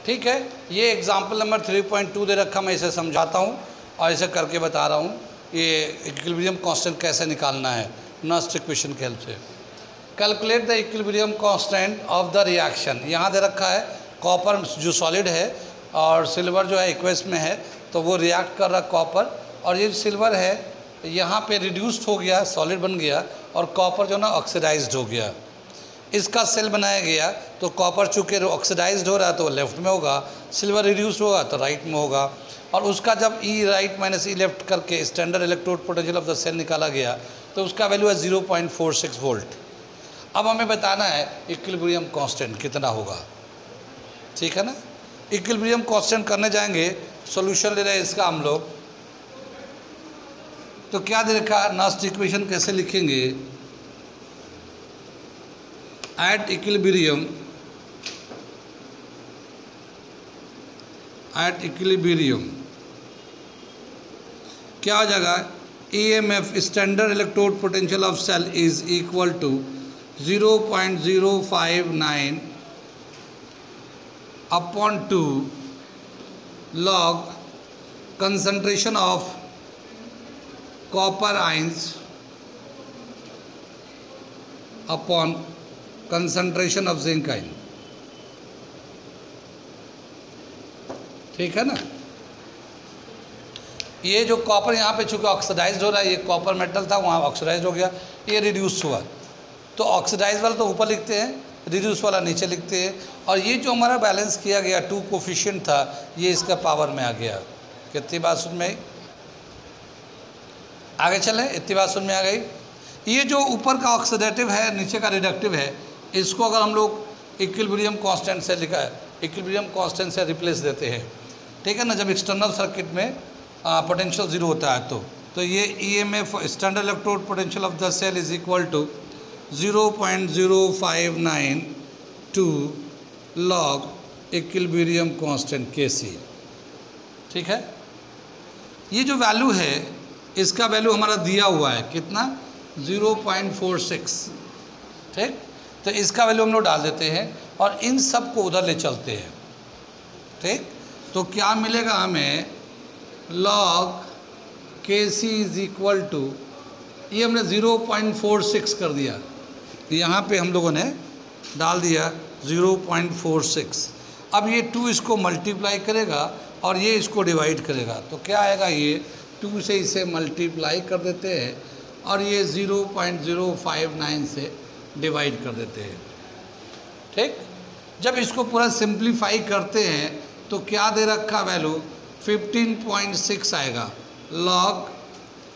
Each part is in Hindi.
ठीक है, ये एग्जाम्पल नंबर 3.2 दे रखा, मैं इसे समझाता हूँ और इसे करके बता रहा हूँ ये इक्विलिब्रियम कांस्टेंट कैसे निकालना है नस्ट इक्वेशन के हेल्प से। Calculate the equilibrium constant of the reaction. यहाँ दे रखा है कॉपर जो सॉलिड है और सिल्वर जो है एक्वस में है, तो वो रिएक्ट कर रहा कॉपर, और ये सिल्वर है यहाँ पे रिड्यूस्ड हो गया, सॉलिड बन गया, और कॉपर जो ना ऑक्सीडाइज्ड हो गया। इसका सेल बनाया गया, तो कॉपर चूँकि ऑक्सीडाइज्ड हो रहा है तो लेफ्ट में होगा, सिल्वर रिड्यूस होगा तो राइट में होगा। और उसका जब E right minus E left करके standard electrode potential of the cell निकाला गया तो उसका वैल्यू है 0.46 वोल्ट। अब हमें बताना है इक्विलिब्रियम कांस्टेंट कितना होगा, ठीक है ना। इक्विलिब्रियम कांस्टेंट करने जाएंगे, सॉल्यूशन ले रहे हैं इसका हम लोग, तो क्या दे रखा है, नस्ट इक्वेशन कैसे लिखेंगे, एट इक्विलिब्रियम क्या हो जाएगा, EMF standard electrode potential of cell is equal to 0.059 upon 2 log concentration of copper ions upon concentration of zinc ion। ठीक है ना। ये जो कॉपर यहाँ पे चूँकि ऑक्सीडाइज्ड हो रहा है, ये कॉपर मेटल था वहाँ ऑक्सीडाइज्ड हो गया, ये रिड्यूस हुआ, तो ऑक्सीडाइज वाला तो ऊपर लिखते हैं, रिड्यूस वाला नीचे लिखते हैं। और ये जो हमारा बैलेंस किया गया 2 कोफिशिएंट था, ये इसका पावर में आ गया। कितनी बात सुन में आई, आगे चलें, इतनी बात सुन में आ गई। ये जो ऊपर का ऑक्सीडेटिव है, नीचे का रिडक्टिव है, इसको अगर हम लोग इक्विलिब्रियम कांस्टेंट से लिखा है, इक्विलिब्रियम कांस्टेंट से रिप्लेस देते हैं, ठीक है ना। जब एक्सटर्नल सर्किट में पोटेंशियल ज़ीरो होता है तो ये EMF standard electrode potential of the cell is equal to 0.0592 log equilibrium constant Kc। ठीक है, ये जो वैल्यू है इसका वैल्यू हमारा दिया हुआ है कितना, 0.46। ठीक, तो इसका वैल्यू हम लोग डाल देते हैं और इन सब को उधर ले चलते हैं। ठीक, तो क्या मिलेगा हमें, log Kc is equal to, ये हमने 0.46 कर दिया, यहाँ पे हम लोगों ने डाल दिया 0.46। अब ये 2 इसको मल्टीप्लाई करेगा और ये इसको डिवाइड करेगा, तो क्या आएगा, ये 2 से इसे मल्टीप्लाई कर देते हैं और ये 0.059 से डिवाइड कर देते हैं। ठीक, जब इसको पूरा सिंप्लीफाई करते हैं तो क्या दे रखा वैल्यू, 15.6 आएगा, log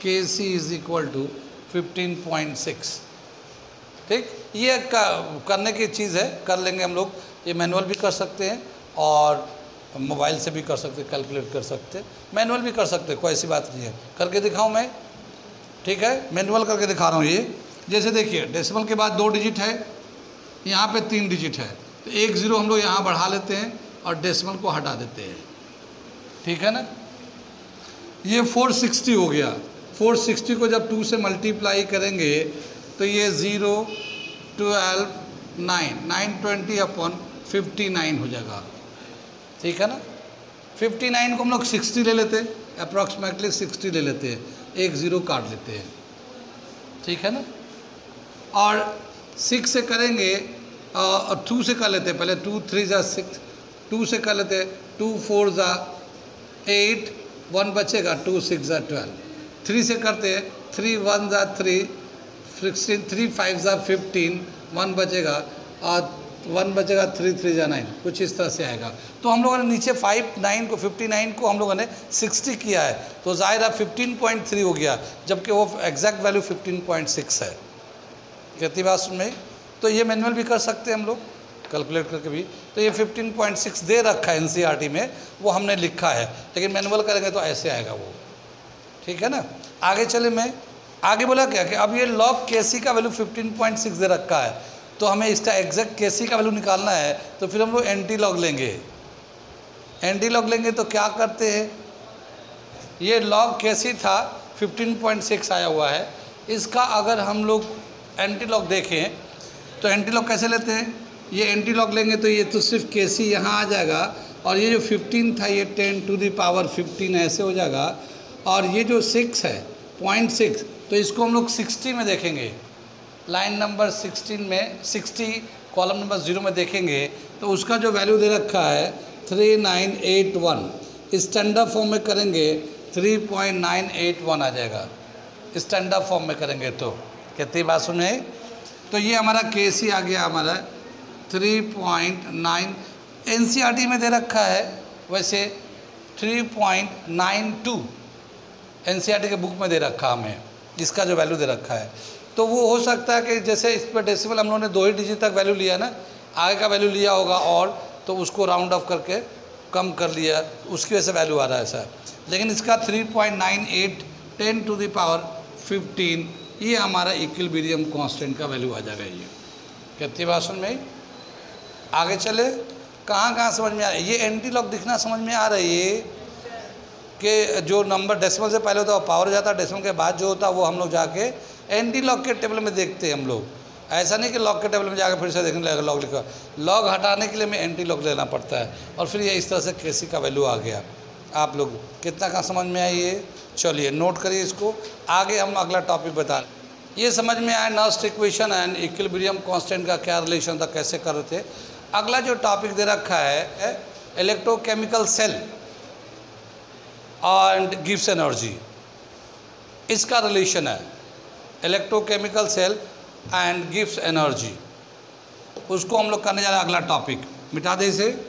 Kc is equal to 15.6। ठीक, ये करने की चीज़ है, कर लेंगे हम लोग। ये मैनुअल भी कर सकते हैं और मोबाइल से भी कर सकते हैं, कैलकुलेट कर सकते हैं, मैनुअल भी कर सकते हैं, कोई ऐसी बात नहीं है। करके दिखाऊं मैं, ठीक है, मैनुअल करके दिखा रहा हूँ। ये जैसे देखिए, डेसिमल के बाद 2 डिजिट है, यहाँ पे 3 डिजिट है, तो 1 0 हम लोग यहाँ बढ़ा लेते हैं और डेसिमल को हटा देते हैं। ठीक है ना, ये 460 हो गया। 460 को जब 2 से मल्टीप्लाई करेंगे तो ये 0 12 9 920 अपॉन 59 हो जाएगा। ठीक है ना, 59 को हम लोग 60 ले लेते हैं, अप्रॉक्सीमेटली 60 ले लेते हैं, 1 0 काट लेते हैं। ठीक है ना, और 6 से करेंगे और 2 से कर लेते हैं, पहले 2 3 जा 6, 2 से कर लेते हैं, 2 4 जा 8, 1 बचेगा, 2 6 जा 12, 3 से करते हैं, 3 1 जा 3 16, 3 5 जा 15, 1 बचेगा और 1 बचेगा, 3 3 जा 9, कुछ इस तरह से आएगा। तो हम लोगों ने नीचे 59 को हम लोगों ने 60 किया है, तो ज़ाहिर है 15.3 हो गया, जबकि वो एग्जैक्ट वैल्यू 15.6 है। कितनी बात सुन में, तो ये मैनुअल भी कर सकते हैं हम लोग, कैलकुलेट करके भी। तो ये 15.6 दे रखा है NCERT में, वो हमने लिखा है, लेकिन मैनुअल करेंगे तो ऐसे आएगा वो। ठीक है ना, आगे चले, मैं आगे बोला क्या कि अब ये log Kc का वैल्यू 15.6 दे रखा है, तो हमें इसका एग्जैक्ट Kc का वैल्यू निकालना है, तो फिर हम लोग एंटी लॉग लेंगे। एंटी लॉग लेंगे तो क्या करते हैं, ये log Kc था 15.6 आया हुआ है, इसका अगर हम लोग एंटी लॉग देखें तो एंटी लॉग कैसे लेते हैं, ये एंटी लॉग लेंगे तो ये तो सिर्फ Kc यहाँ आ जाएगा और ये जो 15 था ये 10⁻15 ऐसे हो जाएगा, और ये जो 6 है 0.6, तो इसको हम लोग 60 में देखेंगे, लाइन नंबर 16 में 60 कॉलम नंबर 0 में देखेंगे तो उसका जो वैल्यू दे रखा है 3981, स्टैंडर्ड फॉर्म में करेंगे 3.981 आ जाएगा, स्टैंडर्ड फॉर्म में करेंगे तो। कितनी बात सुने? तो ये हमारा केसी आ गया हमारा 3.9, एनसीईआरटी में दे रखा है वैसे 3.92, एनसीईआरटी के बुक में दे रखा हमें, इसका जो वैल्यू दे रखा है। तो वो हो सकता है कि जैसे इस पर डेसिमल हम लोगों ने 2 ही डिजिट तक वैल्यू लिया ना, आगे का वैल्यू लिया होगा और तो उसको राउंड ऑफ करके कम कर लिया, उसकी वजह से वैल्यू आ रहा है ऐसा। लेकिन इसका 3.98 10⁻15 ये हमारा इक्विलिब्रियम कांस्टेंट का वैल्यू आ जाएगा। ये कितनी बात समझ में? आगे चले, कहाँ समझ में आ रहा है? ये एंटी लॉग दिखना समझ में आ रही है कि जो नंबर डेसिमल से पहले होता है वो पावर जाता है, डेसिमल के बाद जो होता है वो हम लोग जाके एंटी लॉग के टेबल में देखते हैं हम लोग। ऐसा नहीं कि लॉग के टेबल में जाकर फिर से देखने लगेगा लॉग लिखा, लॉग हटाने के लिए हमें एंटी लॉग लेना पड़ता है, और फिर ये इस तरह से केसी का वैल्यू आ गया। आप लोग कितना कहाँ समझ में आई है? चलिए नोट करिए इसको, आगे हम अगला टॉपिक बता रहे। ये समझ में आया Nernst equation and equilibrium constant का क्या रिलेशन था, कैसे कर रहे थे। अगला जो टॉपिक दे रखा है इलेक्ट्रोकेमिकल सेल एंड गिव्स एनर्जी, इसका रिलेशन है इलेक्ट्रोकेमिकल सेल एंड गिव्स एनर्जी, उसको हम लोग करने जा रहे हैं अगला टॉपिक। मिटा दे इसे।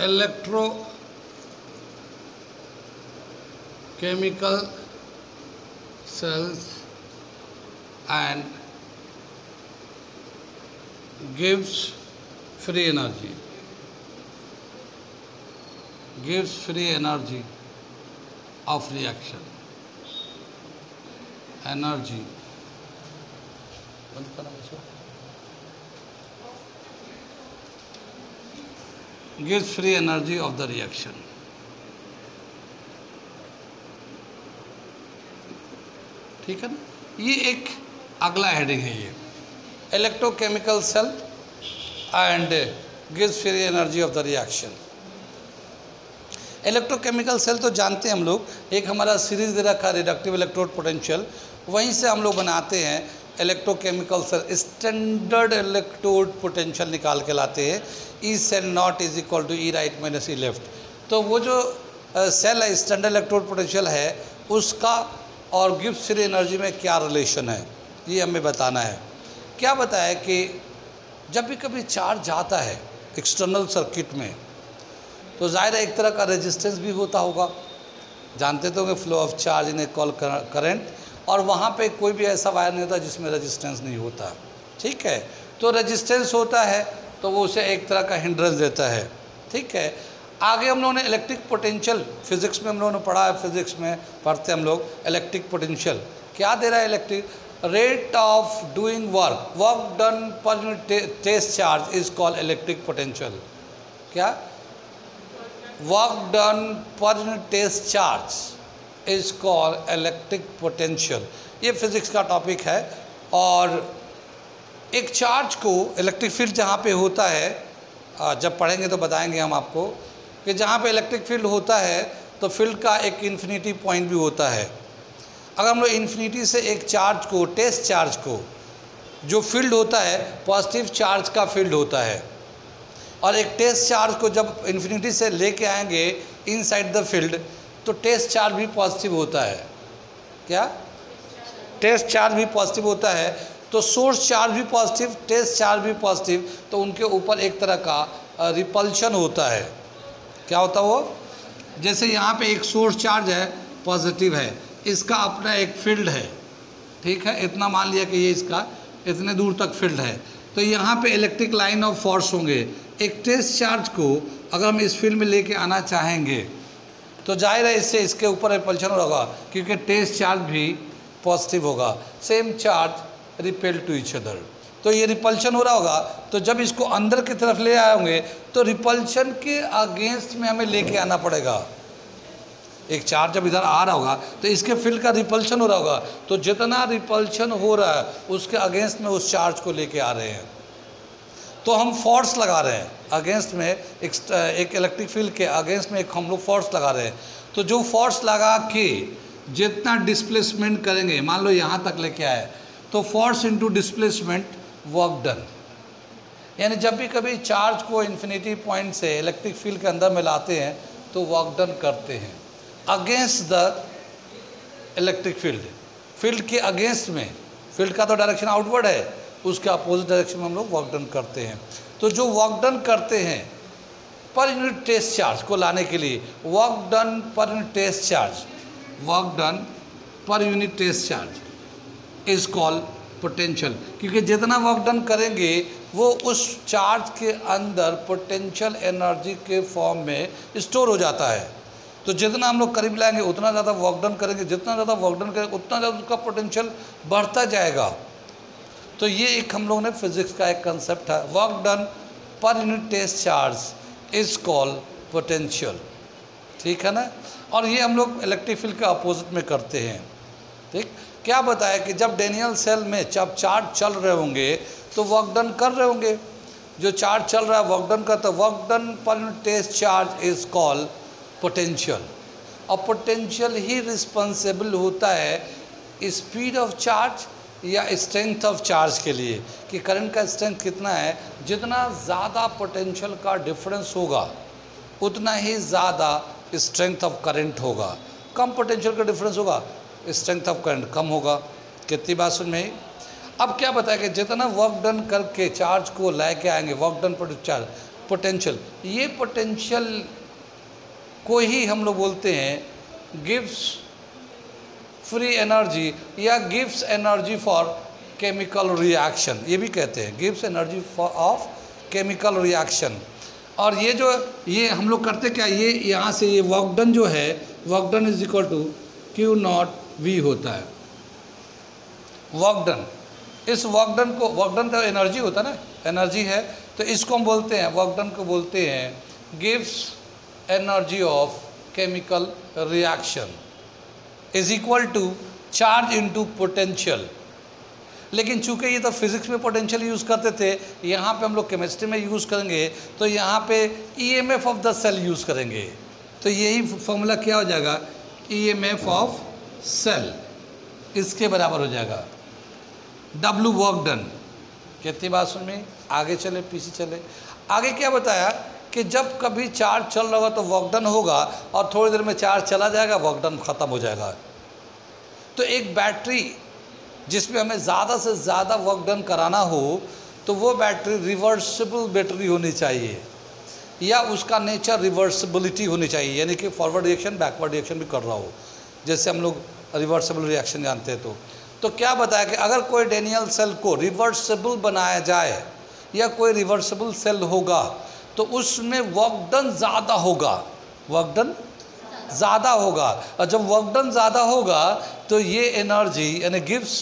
Electrochemical cells and gives free energy, gives free energy of reaction, energy gives free energy of the reaction। ठीक है ना? ये एक अगला हेडिंग है, ये इलेक्ट्रोकेमिकल सेल एंड गिव्स free energy of the reaction. Electrochemical cell तो जानते हैं हम लोग, एक हमारा सीरीज दे रखा है रिडक्टिव इलेक्ट्रोड पोटेंशियल, वहीं से हम लोग बनाते हैं electrochemical cell, standard electrode potential निकाल के लाते हैं। E cell naught is equal to E right minus E left. तो वो जो सेल है स्टैंडर्ड इलेक्ट्रोड पोटेंशियल है उसका और गिव्स फ्री एनर्जी में क्या रिलेशन है, ये हमें बताना है। क्या बताया कि जब भी कभी चार्ज जाता है एक्सटर्नल सर्किट में तो ज़ाहिर है एक तरह का रेजिस्टेंस भी होता होगा, जानते तो होंगे flow of charge in A call current, और वहाँ पे कोई भी ऐसा वायर नहीं होता जिसमें रेजिस्टेंस नहीं होता। ठीक है, तो रेजिस्टेंस होता है तो वो उसे एक तरह का हिंड्रेंस देता है। ठीक है, आगे हम लोगों ने इलेक्ट्रिक पोटेंशियल, फिजिक्स में हम लोगों ने पढ़ा है, फिजिक्स में पढ़ते हम लोग इलेक्ट्रिक पोटेंशियल क्या दे रहा है, electric rate of doing work, work done पर unit test charge is called electric potential. क्या? वर्क डन पर unit test charge is called electric potential. ये फिजिक्स का टॉपिक है। और एक चार्ज को इलेक्ट्रिक फील्ड जहाँ पे होता है, जब पढ़ेंगे तो बताएंगे हम आपको कि जहाँ पे इलेक्ट्रिक फील्ड होता है तो फील्ड का एक इन्फिनिटी पॉइंट भी होता है। अगर हम लोग इन्फिनिटी से एक चार्ज को, टेस्ट चार्ज को, जो फील्ड होता है पॉजिटिव चार्ज का फील्ड होता है, और एक टेस्ट चार्ज को जब इन्फिनिटी से लेके आएंगे इनसाइड द फील्ड तो टेस्ट चार्ज भी पॉजिटिव होता है। क्या? टेस्ट चार्ज भी पॉजिटिव होता है। तो सोर्स चार्ज भी पॉजिटिव, टेस्ट चार्ज भी पॉजिटिव, तो उनके ऊपर एक तरह का रिपल्शन होता है। क्या होता है वो? जैसे यहाँ पे एक सोर्स चार्ज है पॉजिटिव है, इसका अपना एक फील्ड है। ठीक है, इतना मान लिया कि ये इसका इतने दूर तक फील्ड है, तो यहाँ पे इलेक्ट्रिक लाइन ऑफ फोर्स होंगे। एक टेस्ट चार्ज को अगर हम इस फील्ड में लेके आना चाहेंगे तो जाहिर है इससे इसके ऊपर रिपल्शन होगा, क्योंकि टेस्ट चार्ज भी पॉजिटिव होगा। Same charge repel to each other, तो ये रिपल्शन हो रहा होगा। तो जब इसको अंदर की तरफ ले आएंगे तो रिपल्शन के अगेंस्ट में हमें लेके आना पड़ेगा। एक चार्ज जब इधर आ रहा होगा तो इसके फील्ड का रिपल्शन हो रहा होगा, तो जितना रिपल्शन हो रहा है उसके अगेंस्ट में उस चार्ज को लेके आ रहे हैं। तो हम फोर्स लगा रहे हैं अगेंस्ट में, एक इलेक्ट्रिक फील्ड के अगेंस्ट में एक हम लोग फोर्स लगा रहे हैं। तो जो फोर्स लगा के जितना डिस्प्लेसमेंट करेंगे, मान लो यहाँ तक लेके आए, तो force into displacement, work done. यानी जब भी कभी चार्ज को इन्फिनिटी पॉइंट से इलेक्ट्रिक फील्ड के अंदर में लाते हैं तो वर्क डन करते हैं against the electric field, field के अगेंस्ट में। फील्ड का तो डायरेक्शन आउटवर्ड है, उसके अपोजिट डायरेक्शन में हम लोग वर्क डन करते हैं। तो जो वर्क डन करते हैं पर यूनिट टेस्ट चार्ज को लाने के लिए, वर्क डन पर unit test charge, work done पर unit test charge is called potential. क्योंकि जितना वर्क डन करेंगे वो उस चार्ज के अंदर पोटेंशियल एनर्जी के फॉर्म में स्टोर हो जाता है। तो जितना हम लोग करीब लाएंगे उतना ज़्यादा वर्क डन करेंगे, जितना ज़्यादा वर्क डन करेंगे उतना ज़्यादा उसका पोटेंशियल बढ़ता जाएगा। तो ये एक हम लोगों ने फिजिक्स का एक कंसेप्ट है, वर्क डन पर unit test charge is called potential. ठीक है ना। और ये हम लोग इलेक्ट्रिक फील्ड के अपोजिट में करते हैं। ठीक, क्या बताया कि जब डैनियल सेल में जब चार्ज चल रहे होंगे तो वर्क डन कर रहे होंगे, जो चार्ज चल रहा है वर्क डन करता है, वर्क डन पर unit test charge is called potential. और पोटेंशियल ही रिस्पॉन्सिबल होता है स्पीड ऑफ चार्ज या स्ट्रेंथ ऑफ चार्ज के लिए, कि करंट का स्ट्रेंथ कितना है। जितना ज़्यादा पोटेंशियल का डिफरेंस होगा उतना ही ज़्यादा स्ट्रेंथ ऑफ करंट होगा। कम पोटेंशियल का डिफरेंस होगा, स्ट्रेंथ ऑफ करंट कम होगा। कितनी बात सुन में। अब क्या बताया कि जितना वर्क डन करके चार्ज को लेके आएंगे, वर्क डन पर चार्ज पोटेंशियल, ये पोटेंशियल को ही हम लोग बोलते हैं गिव्स फ्री एनर्जी या gives energy for chemical reaction, ये भी कहते हैं गिव्स energy for of chemical reaction. और ये जो ये हम लोग करते क्या, ये यहाँ से ये वर्क डन जो है, work done is equal to Q not V होता है। वर्क डन, इस वर्क डन को, वर्क डन का एनर्जी होता है ना, एनर्जी है, तो इसको हम बोलते हैं, वर्क डन को बोलते हैं गिव्स energy of chemical reaction is equal to charge into potential. लेकिन चूंकि ये तो फिजिक्स में पोटेंशियल यूज़ करते थे, यहाँ पे हम लोग केमिस्ट्री में यूज़ करेंगे तो यहाँ पे EMF of the cell use करेंगे। तो यही फॉर्मूला क्या हो जाएगा, ईएमएफ ऑफ सेल इसके बराबर हो जाएगा W वर्क डन। कितनी बात सुन में। आगे चले, पीछे चले। आगे क्या बताया कि जब कभी चार्ज चल रहा होगा तो वर्क डन होगा और थोड़ी देर में चार्ज चला जाएगा, वर्क डन ख़त्म हो जाएगा। तो एक बैटरी जिसमें हमें ज़्यादा से ज़्यादा वर्क डन कराना हो तो वो बैटरी रिवर्सिबल बैटरी होनी चाहिए, या उसका नेचर रिवर्सिबिलिटी होनी चाहिए, यानी कि फॉरवर्ड रिएक्शन बैकवर्ड रिएक्शन भी कर रहा हो, जैसे हम लोग रिवर्सिबल रिएक्शन जानते हैं। तो क्या बताया कि अगर कोई डैनियल सेल को रिवर्सिबल बनाया जाए या कोई रिवर्सिबल सेल होगा तो उसमें वर्क डन ज़्यादा होगा, वर्क डन ज़्यादा होगा। और जब वर्क डन ज़्यादा होगा तो ये एनर्जी यानी गिव्स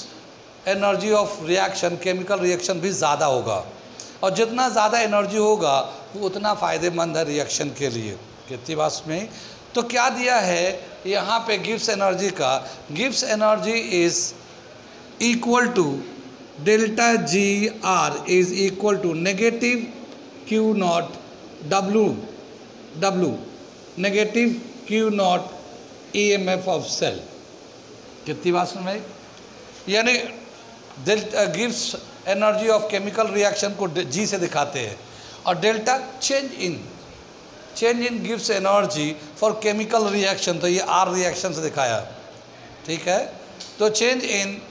energy of reaction, chemical reaction भी ज़्यादा होगा। और जितना ज़्यादा एनर्जी होगा वो उतना फ़ायदेमंद है रिएक्शन के लिए। कितनी बात में। तो क्या दिया है यहाँ पे गिव्स एनर्जी का, गिव्स energy is equal to delta G R is equal to negative Q not W negative Q not EMF of cell. कितनी बात सुन भाई। यानी गिव्स एनर्जी ऑफ केमिकल रिएक्शन को जी से दिखाते हैं, और डेल्टा चेंज इन गिव्स एनर्जी फॉर केमिकल रिएक्शन, तो ये आर रिएक्शन से दिखाया। ठीक है। तो चेंज इन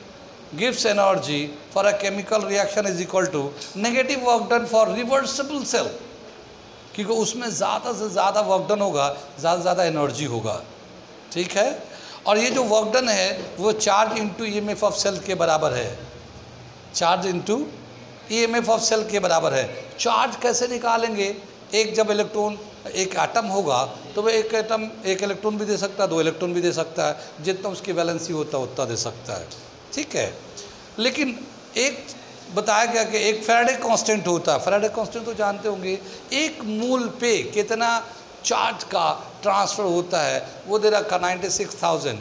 गिव्स energy for a chemical reaction is equal to negative work done for reversible cell, क्योंकि उसमें ज़्यादा से ज़्यादा वर्क डन होगा, ज़्यादा से ज़्यादा एनर्जी होगा। ठीक है। और ये जो वर्क डन है वो charge into EMF of cell के बराबर है, charge into EMF of cell के बराबर है। चार्ज कैसे निकालेंगे, एक जब इलेक्ट्रॉन, एक एटम होगा तो वो एक एटम एक इलेक्ट्रॉन भी दे सकता है, दो इलेक्ट्रॉन भी दे सकता है, जितना उसकी वैलेंसी होता है उतना दे सकता है। ठीक है। लेकिन एक बताया गया कि एक फैराडे कांस्टेंट होता है, फैराडे कांस्टेंट तो जानते होंगे, एक मूल पे कितना चार्ज का ट्रांसफ़र होता है वो दे रखा 96,000,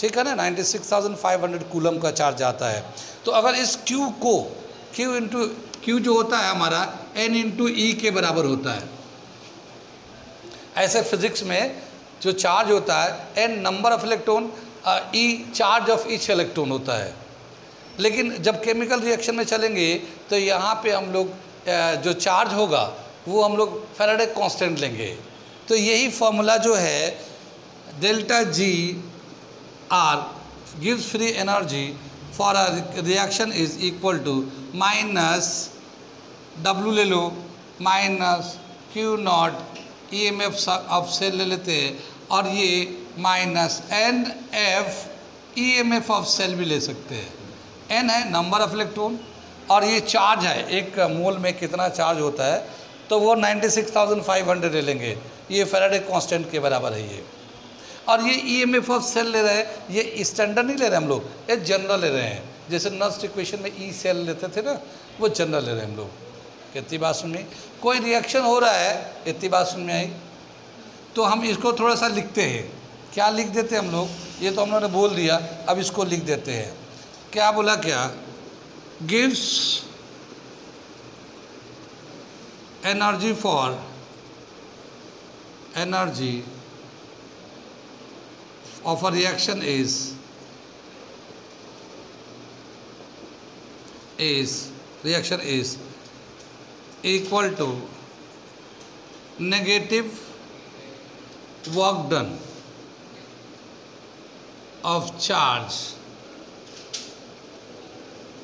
ठीक है ना, 96,500 कूलम का चार्ज आता है। तो अगर इस Q को Q जो होता है हमारा N इंटू ई के बराबर होता है। ऐसे फिजिक्स में जो चार्ज होता है N number of electron, E charge of each electron होता है। लेकिन जब केमिकल रिएक्शन में चलेंगे तो यहाँ पे हम लोग जो चार्ज होगा वो हम लोग फैराडे कांस्टेंट लेंगे। तो यही फॉर्मूला जो है delta G R gives free energy for a reaction is equal to minus W ले लो minus Q nought EMF of cell ले लेते हैं, और ये minus NF EMF of cell भी ले सकते हैं। N है नंबर ऑफ इलेक्ट्रॉन और ये चार्ज है, एक मोल में कितना चार्ज होता है, तो वो 96,500 ले लेंगे। ये फैराडे कांस्टेंट के बराबर है ये। और ये EMF ऑफ सेल ले रहे हैं, ये स्टैंडर्ड नहीं ले रहे हम लोग, ये जनरल ले रहे हैं। जैसे नस्ट इक्वेशन में E सेल लेते थे ना, वो जनरल ले रहे हैं हम लोग। इतनी बात सुन में कोई रिएक्शन हो रहा है, इतनी बात सुन में आई, तो हम इसको थोड़ा सा लिखते हैं। क्या लिख देते हैं हम लोग, ये तो हम लोगों ने बोल दिया, अब इसको लिख देते हैं। क्या बोला, क्या गिव्स energy for energy of a reaction is reaction is equal to negative work done of charge,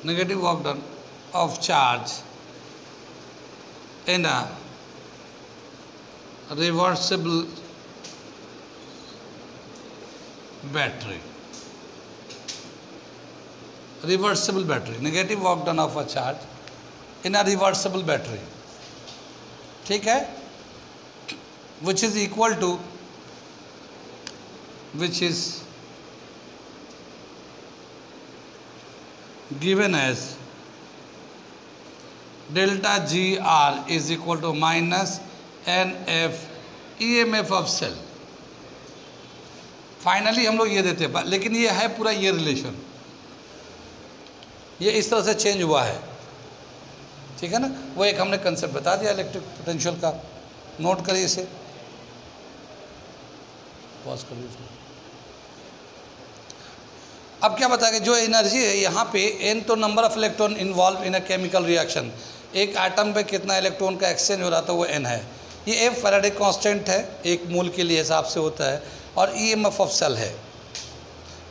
negative work done of charge in a reversible battery. Reversible battery, negative work done of a charge in a reversible battery, ठीक है, which is equal to, which is given as delta GR is equal to minus NF EMF of cell। Finally हम लोग ये देते हैं, लेकिन ये है पूरा ये रिलेशन, ये इस तरह से चेंज हुआ है, ठीक है ना। वो एक हमने कंसेप्ट बता दिया इलेक्ट्रिक पोटेंशियल का, नोट करिए इसे, पॉज करिए इसे। अब क्या बताया कि जो एनर्जी है यहाँ पे N तो number of electron involve in a chemical reaction, एक एटम पे कितना इलेक्ट्रॉन का एक्सचेंज हो रहा था वो N है। ये F फैराडे कांस्टेंट है, एक मोल के लिए हिसाब से होता है, और EMF ऑफ सेल है।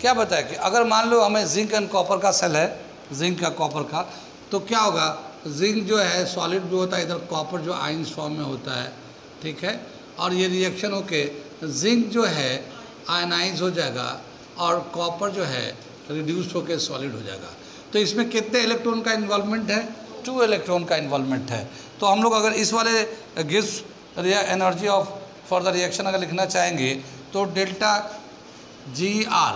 क्या बताया कि अगर मान लो हमें जिंक एंड कॉपर का सेल है, जिंक का कॉपर का, तो क्या होगा, जिंक जो है सॉलिड जो होता है, इधर कॉपर जो आयंस फॉर्म में होता है, ठीक है, और ये रिएक्शन होके जिंक जो है आयनाइज हो जाएगा और कॉपर जो है रिड्यूस होकर सॉलिड हो जाएगा। तो इसमें कितने इलेक्ट्रॉन का इन्वॉल्वमेंट है, 2 इलेक्ट्रॉन का इन्वॉल्वमेंट है। तो हम लोग अगर इस वाले गिव्स energy of for the reaction अगर लिखना चाहेंगे तो delta GR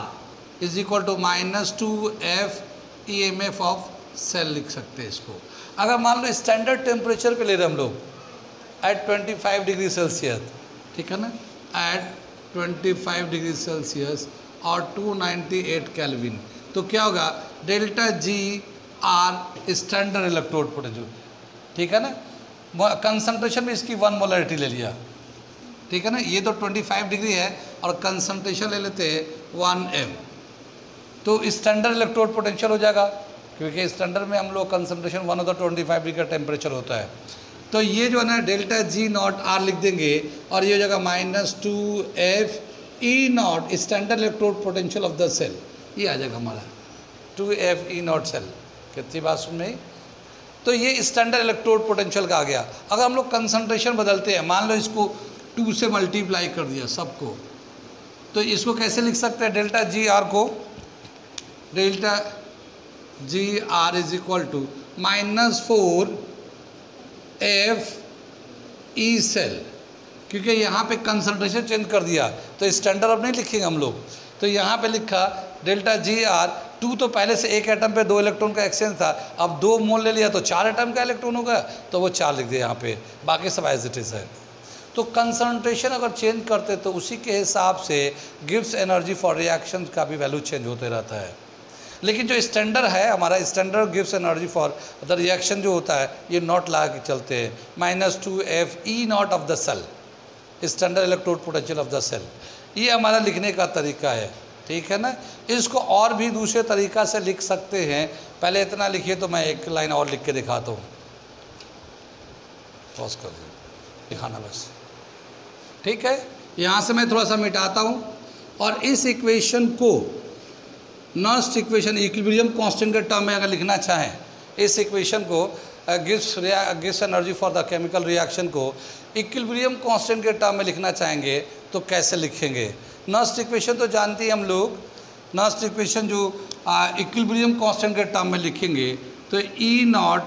is equal to -2F EMF of cell लिख सकते हैं इसको। अगर मान लो स्टैंडर्ड टेम्परेचर पे ले रहे हम लोग एट 25 डिग्री सेल्सियस, ठीक है ना, एट 25 डिग्री सेल्सियस और 298 केल्विन, तो क्या होगा, delta GR standard electrode potential, ठीक है ना। कंसंट्रेशन में इसकी 1 मोलरिटी ले लिया, ठीक है ना, ये तो 25 डिग्री है और कंसंट्रेशन ले लेते हैं 1 m, तो स्टैंडर्ड इलेक्ट्रोड पोटेंशियल हो जाएगा, क्योंकि स्टैंडर्ड में हम लोग कंसंट्रेशन 1 होता है, 25 डिग्री का टेम्परेचर होता है। तो ये जो है ना डेल्टा G0R लिख देंगे और ये हो जाएगा -2F E0 standard electrode potential of the cell, ये आ जाएगा हमारा 2F E0 सेल। कितनी बात सुन में, तो ये स्टैंडर्ड इलेक्ट्रोड पोटेंशियल का आ गया। अगर हम लोग कंसंट्रेशन बदलते हैं, मान लो इसको 2 से मल्टीप्लाई कर दिया सबको, तो इसको कैसे लिख सकते हैं, डेल्टा GR को, delta GR is equal to -4F E cell, क्योंकि यहाँ पे कंसंट्रेशन चेंज कर दिया तो स्टैंडर्ड अब नहीं लिखेंगे हम लोग। तो यहाँ पे लिखा डेल्टा GR, 2 तो पहले से एक एटम पे 2 इलेक्ट्रॉन का एक्सचेंज था, अब 2 मोल ले लिया तो 4 एटम का इलेक्ट्रॉन होगा, तो वो 4 लिख दिया यहाँ पे, बाकी सब एज इट इज़ है। तो कंसंट्रेशन अगर चेंज करते तो उसी के हिसाब से गिव्स एनर्जी फॉर रिएक्शन का भी वैल्यू चेंज होते रहता है। लेकिन जो स्टैंडर्ड है हमारा, स्टैंडर्ड गिव्स एनर्जी फॉर द रिएक्शन जो होता है ये नॉट लगा के चलते हैं, -2f E0 of the cell, standard electrode potential of the cell. ये हमारा लिखने का तरीका है, ठीक है ना। इसको और भी दूसरे तरीक़ा से लिख सकते हैं, पहले इतना लिखिए तो मैं एक लाइन और लिख के दिखाता हूँ, पॉज कर दीजिए, दिखाना बस, ठीक है। यहाँ से मैं थोड़ा सा मिटाता हूँ और इस इक्वेशन को नर्स्ट इक्वेशन इक्विलिब्रियम कांस्टेंट के टर्म में अगर लिखना चाहें, इस इक्वेशन को gives energy for the chemical reaction को इक्विलिब्रियम कांस्टेंट के टर्म में लिखना चाहेंगे तो कैसे लिखेंगे। नर्स्ट इक्वेशन तो जानते हैं हम लोग, नर्स्ट इक्वेशन जो इक्विलिब्रियम कांस्टेंट के टर्म में लिखेंगे तो E0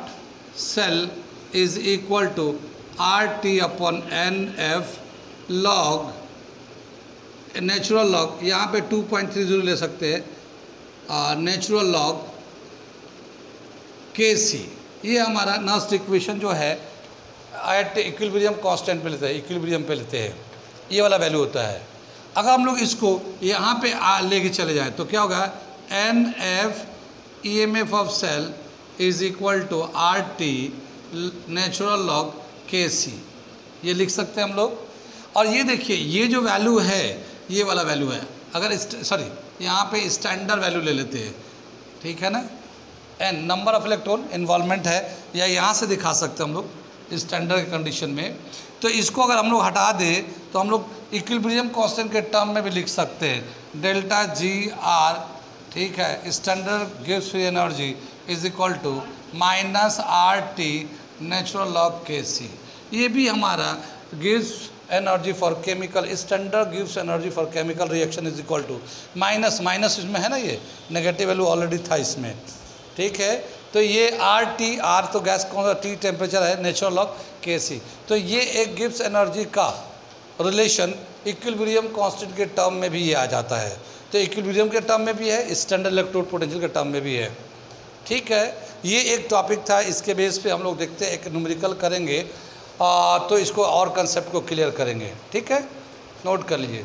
cell is equal to RT upon NF log natural log, यहाँ पे 2.30 ले सकते हैं, नेचुरल लॉग Kc। ये हमारा नर्स्ट इक्वेशन जो है एट इक्विलिब्रियम कांस्टेंट पे लेते हैं, इक्विलिब्रियम पे लेते हैं, ये वाला वैल्यू होता है। अगर हम लोग इसको यहाँ पे लेके चले जाएं तो क्या होगा, NF EMF of cell is equal to RT natural log Kc, ये लिख सकते हैं हम लोग। और ये देखिए ये जो वैल्यू है ये वाला वैल्यू है, अगर यहाँ पे स्टैंडर्ड वैल्यू ले लेते हैं, ठीक है ना, n number of electron involvement है, या यहाँ से दिखा सकते हैं हम लोग स्टैंडर्ड कंडीशन में। तो इसको अगर हम लोग हटा दें तो हम लोग इक्विलिब्रियम कांस्टेंट के टर्म में भी लिख सकते हैं, डेल्टा GR, ठीक है, स्टैंडर्ड गिव्स free energy is equal to -RT natural log Kc। ये भी हमारा गिव्स एनर्जी फॉर केमिकल, स्टैंडर्ड गिव्स energy for chemical reaction is equal to minus इसमें है ना, ये नेगेटिव वैल्यू ऑलरेडी था इसमें, ठीक है। तो ये R तो गैस कौन सा T टेम्परेचर है, नेचुरल लॉग Kc। तो ये एक गिव्स एनर्जी का रिलेशन इक्विलिब्रियम कांस्टेंट के टर्म में भी ये आ जाता है, तो इक्विलिब्रियम के टर्म में भी है, स्टैंडर्ड इलेक्ट्रोड पोटेंशियल के टर्म में भी है, ठीक है। ये एक टॉपिक था, इसके बेस पे हम लोग देखते हैं एक न्यूमेरिकल करेंगे, तो इसको और कंसेप्ट को क्लियर करेंगे, ठीक है, नोट कर लीजिए।